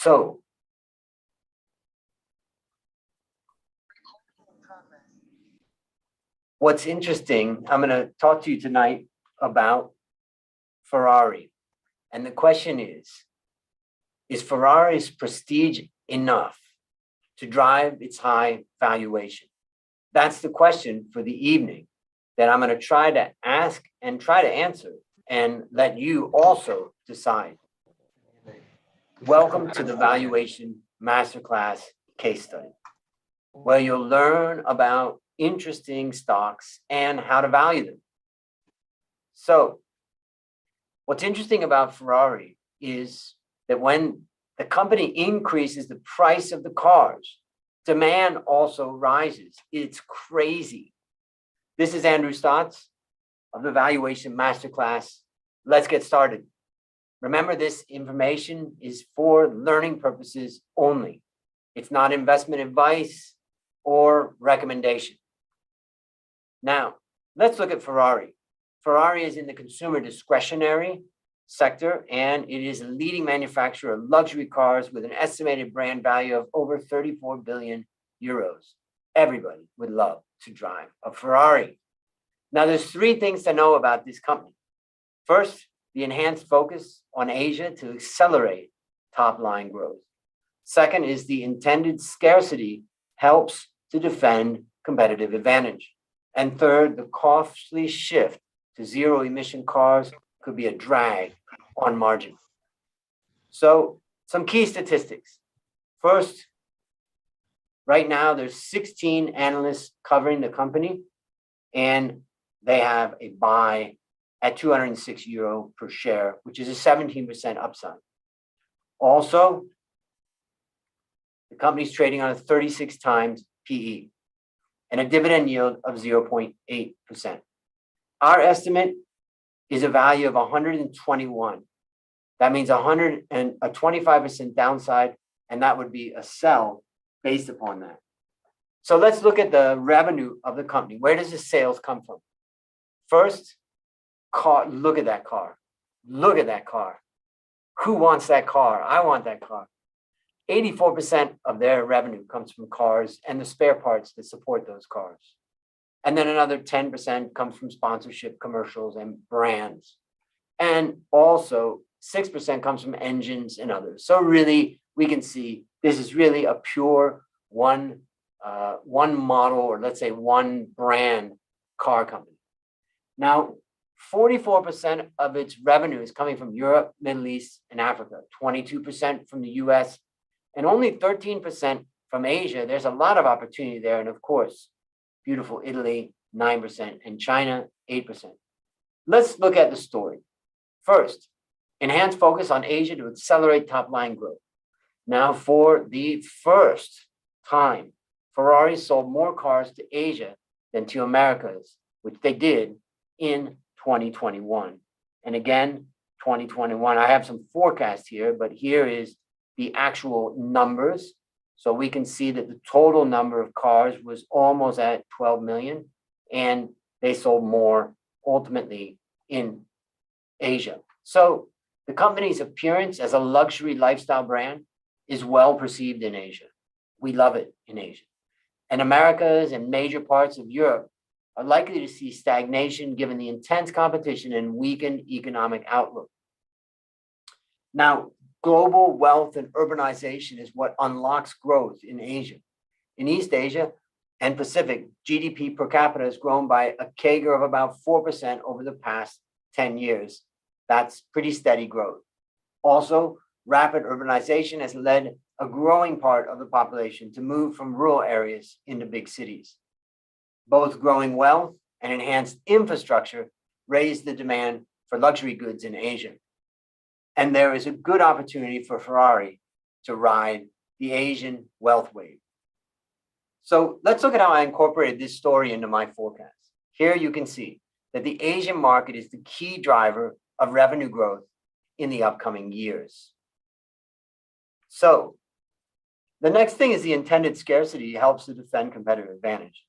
So what's interesting, I'm going to talk to you tonight about Ferrari. And the question is Ferrari's prestige enough to drive its high valuation? That's the question for the evening that I'm going to try to ask and try to answer and let you also decide. Welcome to the Valuation Masterclass case study, where you'll learn about interesting stocks and how to value them. So what's interesting about Ferrari is that when the company increases the price of the cars, demand also rises. It's crazy. This is Andrew Stotz of the Valuation Masterclass. Let's get started. Remember, this information is for learning purposes only. It's not investment advice or recommendation. Now, let's look at Ferrari. Ferrari is in the consumer discretionary sector, and it is a leading manufacturer of luxury cars with an estimated brand value of over 34 billion euros. Everybody would love to drive a Ferrari. Now, there's three things to know about this company. First, the enhanced focus on Asia to accelerate top-line growth. Second is the intended scarcity helps to defend competitive advantage. And third, the costly shift to zero-emission cars could be a drag on margin. So some key statistics. First, right now there's 16 analysts covering the company, and they have a buy at 206 euro per share, which is a 17% upside. Also, the company's trading on a 36 times PE and a dividend yield of 0.8%. Our estimate is a value of 121. That means 25% downside, and that would be a sell based upon that. So let's look at the revenue of the company. Where does the sales come from? First, car. Look at that car. Look at that car. Who wants that car? I want that car. 84% of their revenue comes from cars and the spare parts that support those cars. And then another 10% comes from sponsorship, commercials, and brands. And also 6% comes from engines and others. So really, we can see this is really a pure one model, or let's say one brand car company. Now, 44% of its revenue is coming from Europe, Middle East, and Africa, 22% from the US, and only 13% from Asia. There's a lot of opportunity there. And of course, beautiful Italy, 9%, and China, 8%. Let's look at the story. First, enhanced focus on Asia to accelerate top-line growth. Now, for the first time, Ferrari sold more cars to Asia than to Americas, which they did in 2021. And again, 2021, I have some forecasts here, but here is the actual numbers. So we can see that the total number of cars was almost at 12 million, and they sold more ultimately in Asia. So the company's appearance as a luxury lifestyle brand is well perceived in Asia. We love it in Asia. And Americas and major parts of Europe are likely to see stagnation given the intense competition and weakened economic outlook. Now, global wealth and urbanization is what unlocks growth in Asia. In East Asia and Pacific, GDP per capita has grown by a CAGR of about 4% over the past 10 years. That's pretty steady growth. Also, rapid urbanization has led a growing part of the population to move from rural areas into big cities. Both growing wealth and enhanced infrastructure raise the demand for luxury goods in Asia. And there is a good opportunity for Ferrari to ride the Asian wealth wave. So let's look at how I incorporated this story into my forecast. Here you can see that the Asian market is the key driver of revenue growth in the upcoming years. So the next thing is the intended scarcity helps to defend competitive advantage.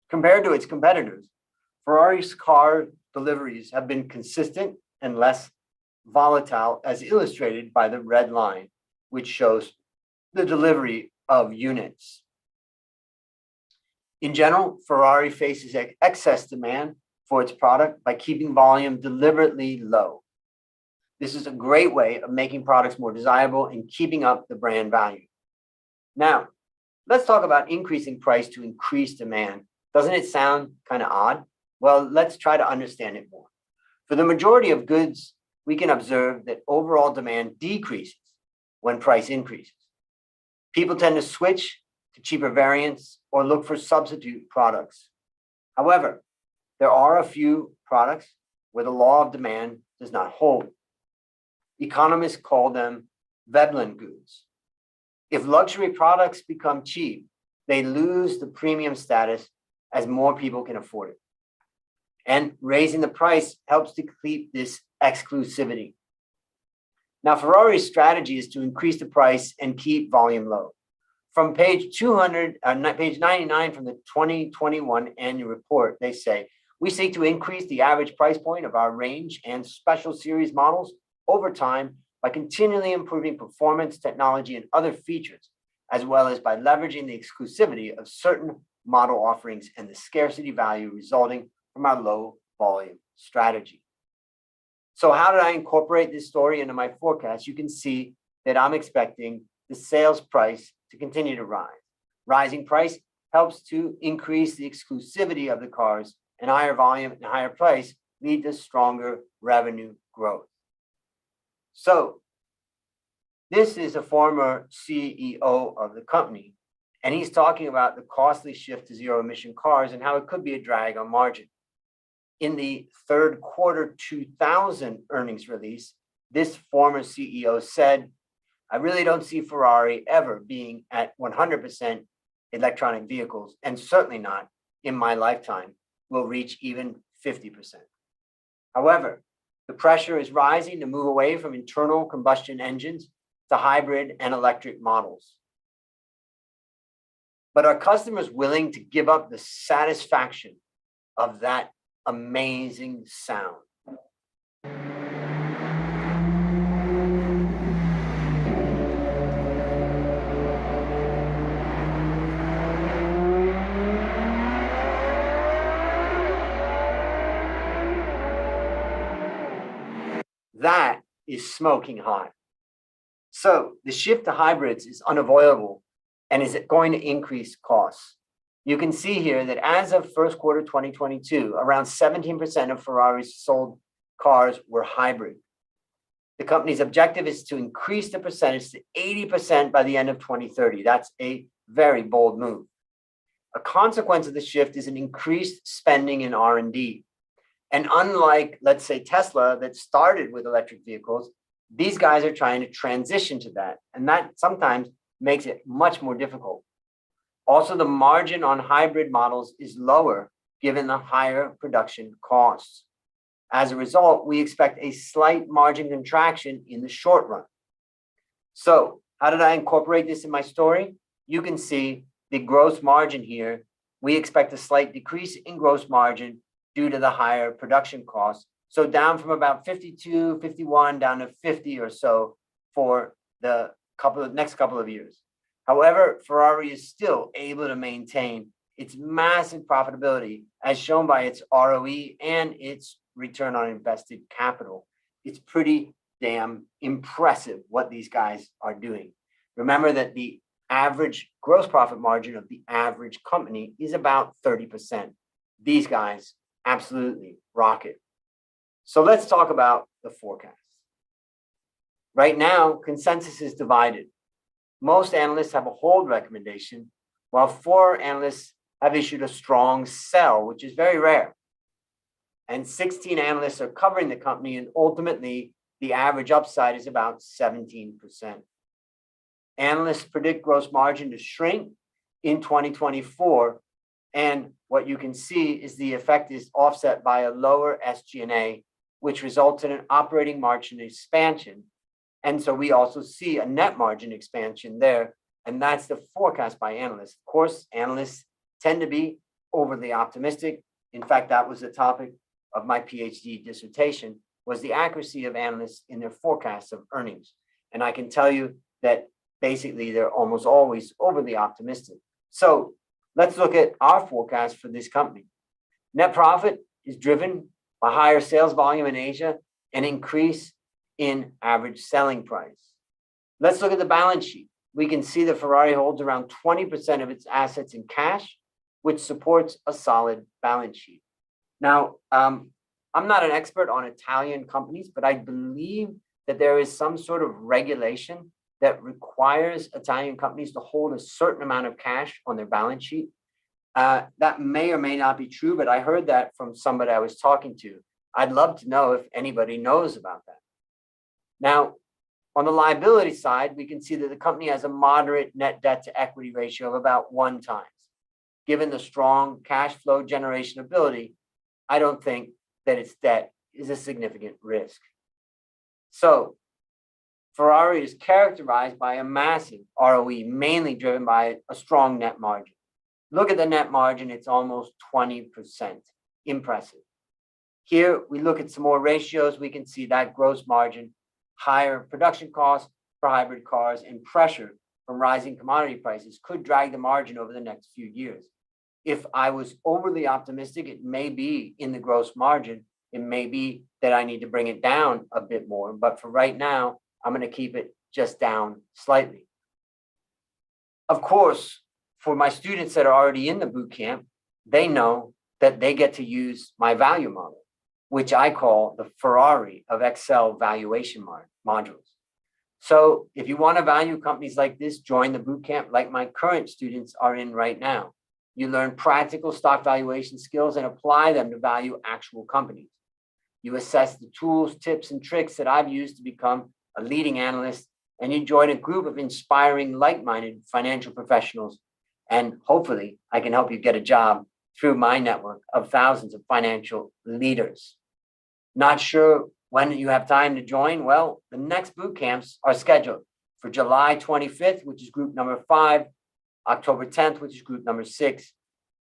Compared to its competitors, Ferrari's car deliveries have been consistent and less volatile, as illustrated by the red line which shows the delivery of units. In general, Ferrari faces excess demand for its product by keeping volume deliberately low. This is a great way of making products more desirable and keeping up the brand value. Now, let's talk about increasing price to increase demand. Doesn't it sound kind of odd? Well, let's try to understand it more. For the majority of goods, we can observe that overall demand decreases when price increases. People tend to switch to cheaper variants or look for substitute products. However, there are a few products where the law of demand does not hold. Economists call them Veblen goods. If luxury products become cheap, they lose the premium status as more people can afford it. And raising the price helps to keep this exclusivity. Now, Ferrari's strategy is to increase the price and keep volume low. From page 99 from the 2021 annual report, they say, we seek to increase the average price point of our range and special series models over time by continually improving performance, technology, and other features, as well as by leveraging the exclusivity of certain model offerings and the scarcity value resulting from our low volume strategy. So how did I incorporate this story into my forecast? You can see that I'm expecting the sales price to continue to rise. Rising price helps to increase the exclusivity of the cars, and higher volume and higher price lead to stronger revenue growth. So this is a former CEO of the company, and he's talking about the costly shift to zero-emission cars and how it could be a drag on margin. In the third quarter 2000 earnings release, this former CEO said, I really don't see Ferrari ever being at 100% electronic vehicles, and certainly not in my lifetime will reach even 50%. However, the pressure is rising to move away from internal combustion engines to hybrid and electric models. But are customers willing to give up the satisfaction of that amazing sound? That is smoking hot. So the shift to hybrids is unavoidable and is going to increase costs. You can see here that as of first quarter 2022, around 17% of Ferrari's sold cars were hybrid. The company's objective is to increase the percentage to 80% by the end of 2030. That's a very bold move. A consequence of the shift is an increased spending in R&D. And unlike, let's say, Tesla that started with electric vehicles, these guys are trying to transition to that. And that sometimes makes it much more difficult. Also, the margin on hybrid models is lower given the higher production costs. As a result, we expect a slight margin contraction in the short run. So how did I incorporate this in my story? You can see the gross margin here. We expect a slight decrease in gross margin due to the higher production costs. So down from about 52, 51, down to 50 or so for the next couple of years. However, Ferrari is still able to maintain its massive profitability as shown by its ROE and its return on invested capital. It's pretty damn impressive what these guys are doing. Remember that the average gross profit margin of the average company is about 30%. These guys absolutely rock it. So let's talk about the forecast. Right now, consensus is divided. Most analysts have a hold recommendation, while 4 analysts have issued a strong sell, which is very rare. And 16 analysts are covering the company, and ultimately, the average upside is about 17%. Analysts predict gross margin to shrink in 2024, and what you can see is the effect is offset by a lower SG&A, which results in an operating margin expansion. And so we also see a net margin expansion there, and that's the forecast by analysts. Of course, analysts tend to be overly optimistic. In fact, that was the topic of my PhD dissertation, was the accuracy of analysts in their forecasts of earnings. And I can tell you that basically they're almost always overly optimistic. So let's look at our forecast for this company. Net profit is driven by higher sales volume in Asia and increase in average selling price. Let's look at the balance sheet. We can see that Ferrari holds around 20% of its assets in cash, which supports a solid balance sheet. Now, I'm not an expert on Italian companies, but I believe that there is some sort of regulation that requires Italian companies to hold a certain amount of cash on their balance sheet. That may or may not be true, but I heard that from somebody I was talking to. I'd love to know if anybody knows about that. Now, on the liability side, we can see that the company has a moderate net debt to equity ratio of about 1 times. Given the strong cash flow generation ability, I don't think that its debt is a significant risk. So Ferrari is characterized by a massive ROE, mainly driven by a strong net margin. Look at the net margin, it's almost 20%. Impressive. Here, we look at some more ratios. We can see that gross margin, higher production costs for hybrid cars, and pressure from rising commodity prices could drag the margin over the next few years. If I was overly optimistic, it may be in the gross margin. It may be that I need to bring it down a bit more. But for right now, I'm going to keep it just down slightly. Of course, for my students that are already in the boot camp, they know that they get to use my value model, which I call the Ferrari of Excel valuation modules. So if you want to value companies like this, join the boot camp like my current students are in right now. You learn practical stock valuation skills and apply them to value actual companies. You assess the tools, tips, and tricks that I've used to become a leading analyst, and you join a group of inspiring, like-minded financial professionals. And hopefully, I can help you get a job through my network of thousands of financial leaders. Not sure when you have time to join? Well, the next boot camps are scheduled for July 25th, which is group number 5, October 10th, which is group number 6,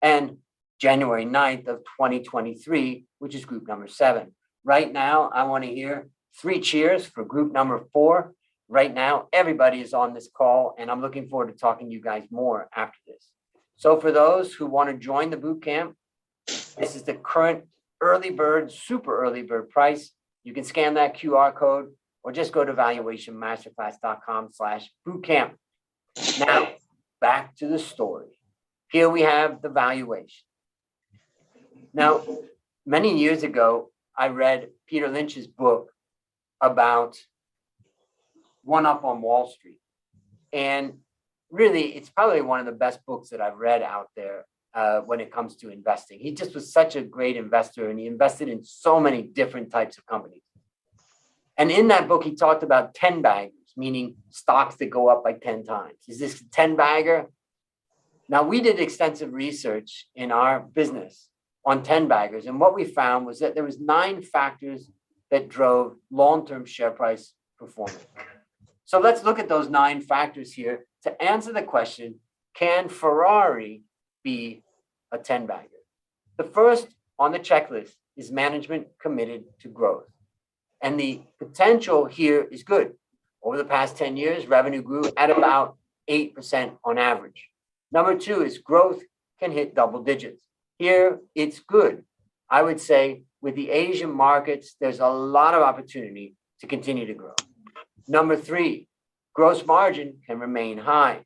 and January 9th of 2023, which is group number 7. Right now, I want to hear 3 cheers for group number 4. Right now, everybody is on this call, and I'm looking forward to talking to you guys more after this. So for those who want to join the boot camp, this is the current early bird, super early bird price. You can scan that QR code or just go to valuationmasterclass.com/bootcamp. Now, back to the story. Here we have the valuation. Now, many years ago, I read Peter Lynch's book about One Up on Wall Street. And really, it's probably one of the best books that I've read out there when it comes to investing. He just was such a great investor, and he invested in so many different types of companies. And in that book, he talked about 10 baggers, meaning stocks that go up by 10 times. Is this a 10 bagger? Now, we did extensive research in our business on 10 baggers. And what we found was that there was 9 factors that drove long-term share price performance. So let's look at those 9 factors here to answer the question, can Ferrari be a 10 bagger? The first on the checklist is management committed to growth. And the potential here is good. Over the past 10 years, revenue grew at about 8% on average. Number 2 is growth can hit double digits. Here, it's good. I would say with the Asian markets, there's a lot of opportunity to continue to grow. Number 3, gross margin can remain high.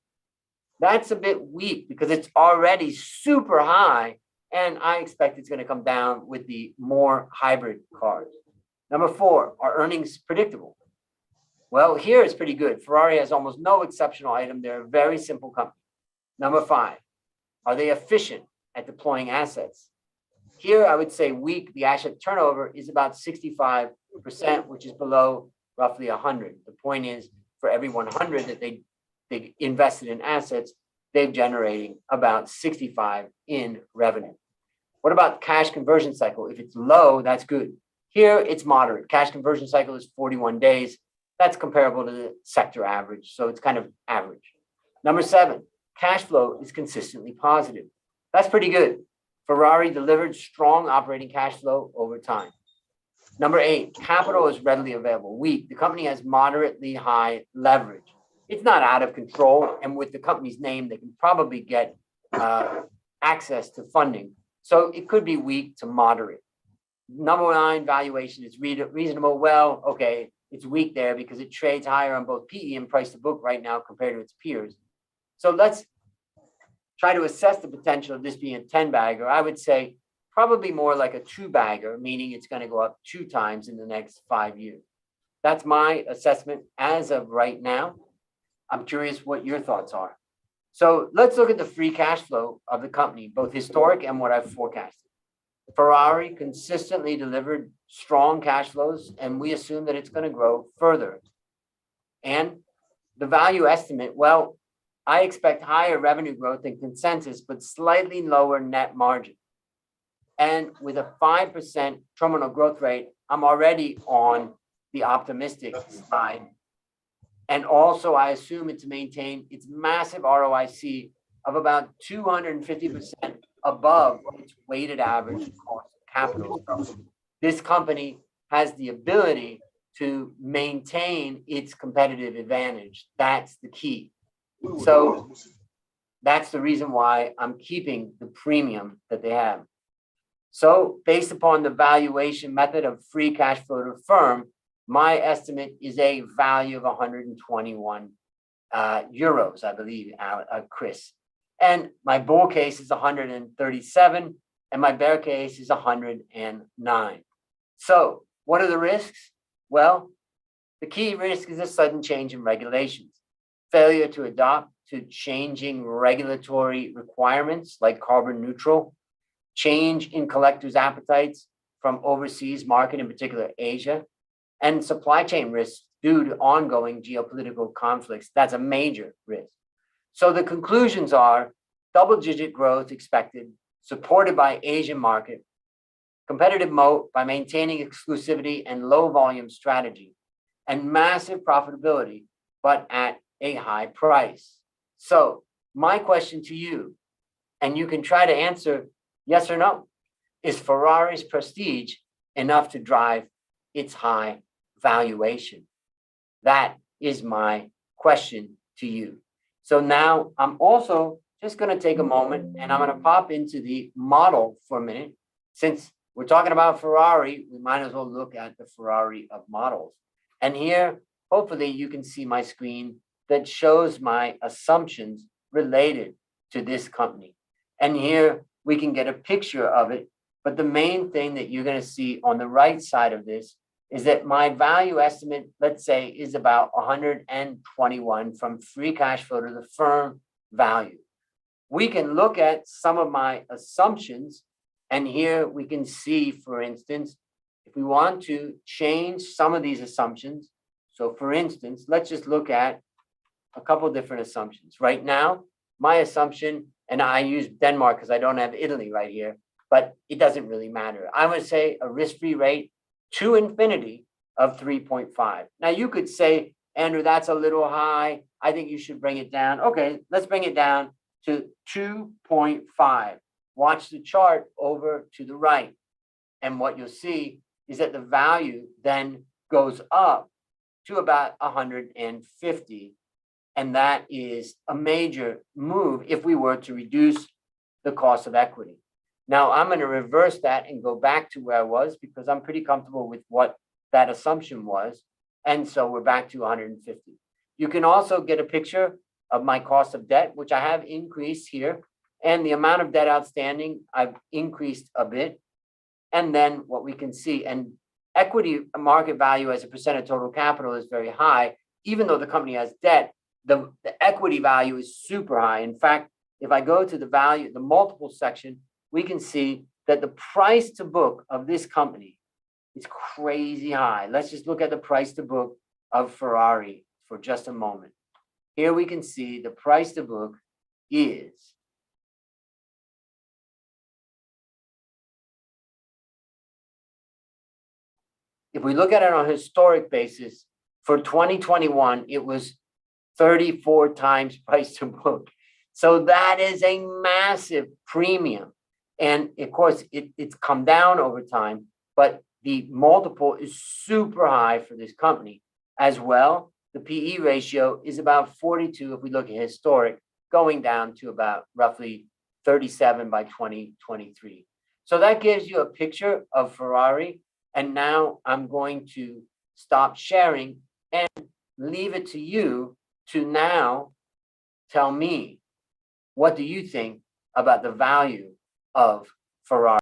That's a bit weak because it's already super high, and I expect it's going to come down with the more hybrid cars. Number 4, are earnings predictable? Well, here it's pretty good. Ferrari has almost no exceptional item. They're a very simple company. Number 5, are they efficient at deploying assets? Here, I would say weak. The asset turnover is about 65%, which is below roughly 100. The point is, for every 100 that they invested in assets, they're generating about 65 in revenue. What about cash conversion cycle? If it's low, that's good. Here, it's moderate. Cash conversion cycle is 41 days. That's comparable to the sector average, so it's kind of average. Number 7, cash flow is consistently positive. That's pretty good. Ferrari delivered strong operating cash flow over time. Number 8, capital is readily available. Weak. The company has moderately high leverage. it's not out of control. And with the company's name, they can probably get access to funding. So it could be weak to moderate. Number 9, valuation is reasonable. Well, okay, it's weak there because it trades higher on both PE and price to book right now compared to its peers. So let's try to assess the potential of this being a 10 bagger. I would say probably more like a 2 bagger, meaning it's going to go up 2 times in the next 5 years. That's my assessment as of right now. I'm curious what your thoughts are. So let's look at the free cash flow of the company, both historic and what I've forecasted. Ferrari consistently delivered strong cash flows, and we assume that it's going to grow further. And the value estimate, well, I expect higher revenue growth than consensus, but slightly lower net margin. And with a 5% terminal growth rate, I'm already on the optimistic side. And also, I assume it to maintain its massive ROIC of about 250% above its weighted average cost of capital. So this company has the ability to maintain its competitive advantage. That's the key. So that's the reason why I'm keeping the premium that they have. So based upon the valuation method of free cash flow to the firm, my estimate is a value of 121 euros, I believe, Chris. And my bull case is 137, and my bear case is 109. So what are the risks? Well, the key risk is a sudden change in regulations, failure to adopt to changing regulatory requirements like carbon neutral, change in collectors' appetites from overseas market, in particular Asia, and supply chain risks due to ongoing geopolitical conflicts. That's a major risk. So the conclusions are double-digit growth expected, supported by Asian market, competitive moat by maintaining exclusivity and low volume strategy, and massive profitability, but at a high price. So my question to you, and you can try to answer yes or no, is Ferrari's prestige enough to drive its high valuation? That is my question to you. So now I'm also just going to take a moment and I'm going to pop into the model for a minute. Since we're talking about Ferrari, we might as well look at the Ferrari of models. And here, hopefully you can see my screen that shows my assumptions related to this company. And here we can get a picture of it. But the main thing that you're going to see on the right side of this is that my value estimate, let's say, is about 121 from free cash flow to the firm value. We can look at some of my assumptions, and here we can see, for instance, if we want to change some of these assumptions. So for instance, let's just look at a couple different assumptions. Right now, my assumption, and I use Denmark because I don't have Italy right here, but it doesn't really matter. I would say a risk-free rate to infinity of 3.5. Now you could say, Andrew, that's a little high. I think you should bring it down. Okay, let's bring it down to 2.5. Watch the chart over to the right. And what you'll see is that the value then goes up to about 150. And that is a major move if we were to reduce the cost of equity. Now, I'm going to reverse that and go back to where I was because I'm pretty comfortable with what that assumption was. And so we're back to 150. You can also get a picture of my cost of debt, which I have increased here. And the amount of debt outstanding, I've increased a bit. And then what we can see, and equity market value as a percent of total capital is very high. Even though the company has debt, the equity value is super high. In fact, if I go to the value, the multiple section, we can see that the price to book of this company is crazy high. Let's just look at the price to book of Ferrari for just a moment. Here we can see the price to book is if we look at it on a historic basis, for 2021, it was 34 times price to book. So that is a massive premium. And of course, it's come down over time, but the multiple is super high for this company. As well, the PE ratio is about 42 if we look at historic, going down to about roughly 37 by 2023. So that gives you a picture of Ferrari. And now I'm going to stop sharing and leave it to you to now tell me, what do you think about the value of Ferrari?